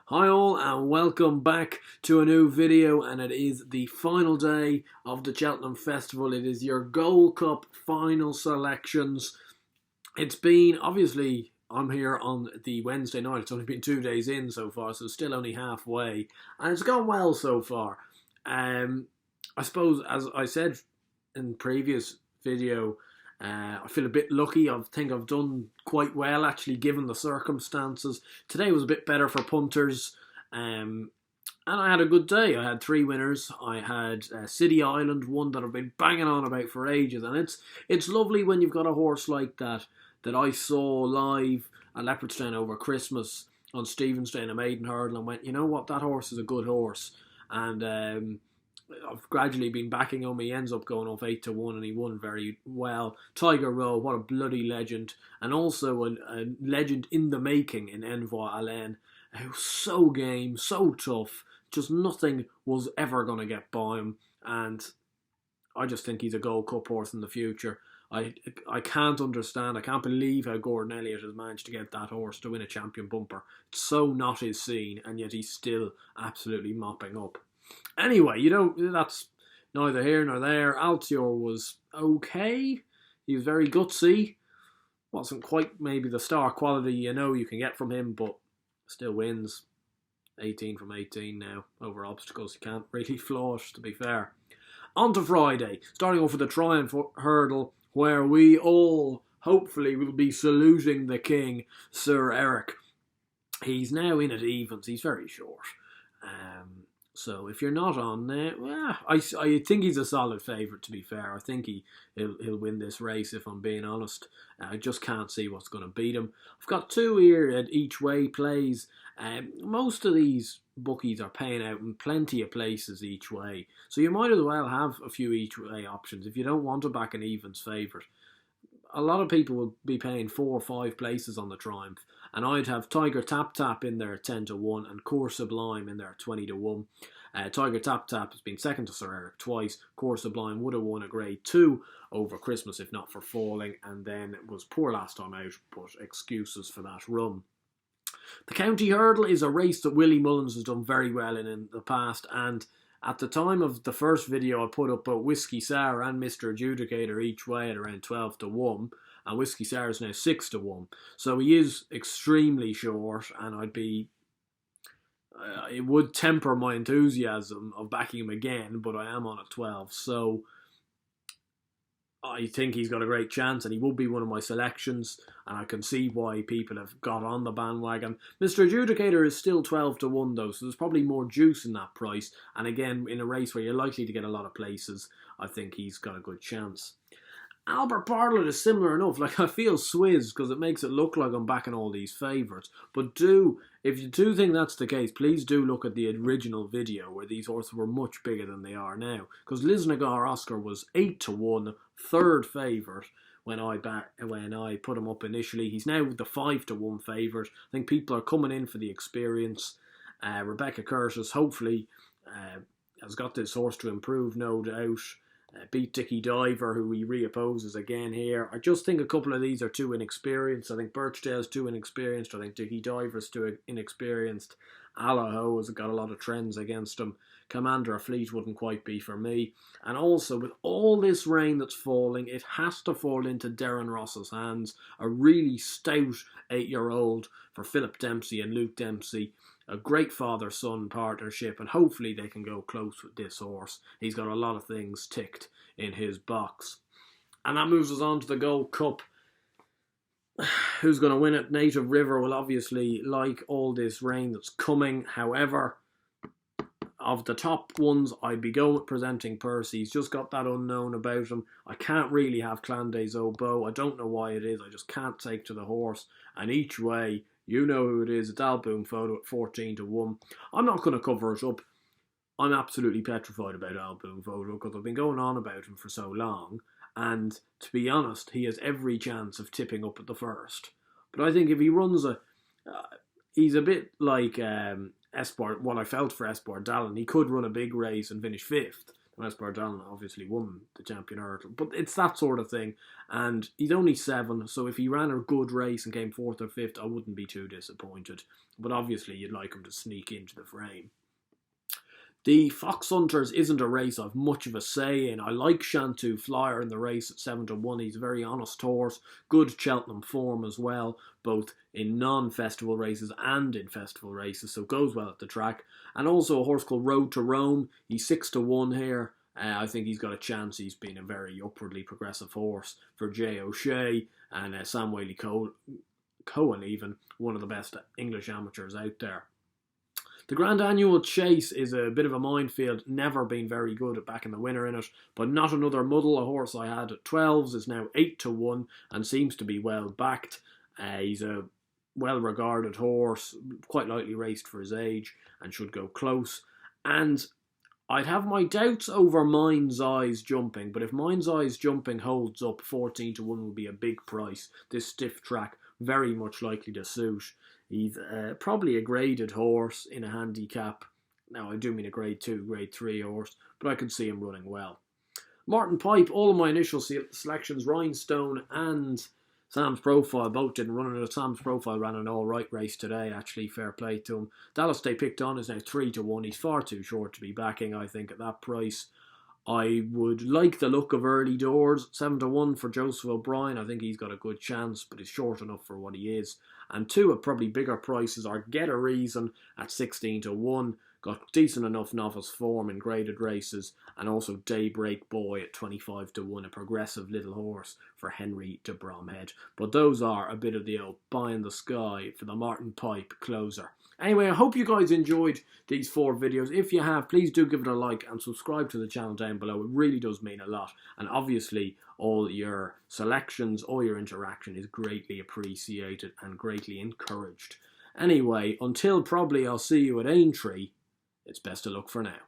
Hi all and welcome back to a new video, and it is the final day of the Cheltenham Festival. It is your Gold Cup final selections. It's been, obviously, I'm here on the Wednesday night. It's only been 2 days in so far, so still only halfway. And it's gone well so far. I suppose, as I said in previous video, I feel a bit lucky. I think I've done quite well, actually, given the circumstances. Today was a bit better for punters, and I had a good day. I had three winners. I had City Island, one that I've been banging on about for ages, and it's lovely when you've got a horse like that I saw live at Leopardstown over Christmas on Stephen's Day in a maiden hurdle, and went, you know what, that horse is a good horse, and I've gradually been backing him. He ends up going off 8-1 and he won very well. Tiger Row, what a bloody legend. And also a legend in the making in Envoy Alain, who was so game, so tough. Just nothing was ever going to get by him. And I just think he's a Gold Cup horse in the future. I can't understand, I can't believe how Gordon Elliott has managed to get that horse to win a champion bumper. It's so not his scene, and yet he's still absolutely mopping up. Anyway, that's neither here nor there. Altior was okay. He was very gutsy. Wasn't quite maybe the star quality you can get from him, but still wins. 18 from 18 now over obstacles. You can't really flaw it, to be fair. On to Friday, starting off with the Triumph Hurdle, where we all hopefully will be saluting the king, Sir Eric. He's now in at evens. He's very short. So if you're not on there, I think he's a solid favourite, to be fair. I think he'll win this race, if I'm being honest. I just can't see what's going to beat him. I've got two here at each way plays. Most of these bookies are paying out in plenty of places each way. So you might as well have a few each way options if you don't want to back an evens favourite. A lot of people will be paying 4 or 5 places on the Triumph, and I'd have Tiger Tap Tap in there at 10-1 and Core Sublime in there at 20-1. Tiger Tap Tap has been second to Sir Eric twice. Core Sublime would have won a Grade 2 over Christmas if not for falling, and then it was poor last time out, but excuses for that run. The County Hurdle is a race that Willie Mullins has done very well in the past, and at the time of the first video I put up about Whiskey Sour and Mr. Adjudicator each way at around 12-1, and Whiskey Sour is now 6-1. So he is extremely short, and it would temper my enthusiasm of backing him again, but I am on at 12, so I think he's got a great chance, and he will be one of my selections, and I can see why people have got on the bandwagon. Mr. Adjudicator is still 12-1 though, so there's probably more juice in that price, and again, in a race where you're likely to get a lot of places, I think he's got a good chance. Albert Bartlett is similar enough. I feel swizz because it makes it look like I'm backing all these favourites. But if you do think that's the case, please do look at the original video where these horses were much bigger than they are now. Because Lisnagar Oscar was 8-1, third favourite when I put him up initially. He's now the 5-1 favourite. I think people are coming in for the experience. Rebecca Curtis hopefully has got this horse to improve, no doubt. Beat Dicky Diver, who he reopposes again here. I just think a couple of these are too inexperienced. I think Birchdale's too inexperienced. I think Dicky Diver's too inexperienced. Allaho has got a lot of trends against him. Commander of Fleet wouldn't quite be for me. And also, with all this rain that's falling, it has to fall into Darren Ross's hands. A really stout 8-year-old for Philip Dempsey and Luke Dempsey. A great father-son partnership, and hopefully they can go close with this horse. He's got a lot of things ticked in his box. And that moves us on to the Gold Cup. Who's going to win it? Native River will obviously like all this rain that's coming. However, of the top ones, I'd be going with Presenting Percy. He's just got that unknown about him. I can't really have Clan des Obeaux. I don't know why it is. I just can't take to the horse. And each way, you know who it is. It's Alboom Photo at 14-1. I'm not going to cover it up. I'm absolutely petrified about Alboom Photo because I've been going on about him for so long. And to be honest, he has every chance of tipping up at the first. But I think if he runs he's a bit like what I felt for Esport Dallin. He could run a big race and finish 5th. Wes Bardalen obviously won the champion hurdle, but it's that sort of thing. And he's only 7, so if he ran a good race and came 4th or 5th, I wouldn't be too disappointed. But obviously, you'd like him to sneak into the frame. The Fox Hunters isn't a race I've much of a say in. I like Shantou Flyer in the race at 7-1. He's a very honest horse, good Cheltenham form as well, both in non-festival races and in festival races, so goes well at the track. And also a horse called Road to Rome. He's 6-1 here. I think he's got a chance. He's been a very upwardly progressive horse for Jay O'Shea and Sam Cohen, even one of the best English amateurs out there. The Grand Annual Chase is a bit of a minefield, never been very good at backing the winner in it, but Not Another Muddle, a horse I had at 12s, is now 8-1 and seems to be well backed. He's a well-regarded horse, quite lightly raced for his age, and should go close. And I'd have my doubts over Mind's Eyes Jumping, but if Mind's Eyes Jumping holds up, 14-1 will be a big price. This stiff track, very much likely to suit. He's probably a graded horse in a handicap. Now, I do mean a grade 2, grade 3 horse, but I could see him running well. Martin Pipe, all of my initial selections, Rhinestone and Sam's Profile, both didn't run it. Sam's Profile ran an alright race today, actually, fair play to him. Dallas Day Picked On is now 3-1. He's far too short to be backing, I think, at that price. I would like the look of Early Doors, 7-1 for Joseph O'Brien. I think he's got a good chance, but he's short enough for what he is. And 2 at probably bigger prices are Get a Reason at 16-1. Got decent enough novice form in graded races. And also Daybreak Boy at 25-1, a progressive little horse for Henry de Bromhead. But those are a bit of the old pie in the sky for the Martin Pipe closer. Anyway, I hope you guys enjoyed these 4 videos. If you have, please do give it a like and subscribe to the channel down below. It really does mean a lot. And obviously, all your selections, all your interaction is greatly appreciated and greatly encouraged. Anyway, until probably I'll see you at Aintree, it's best of luck for now.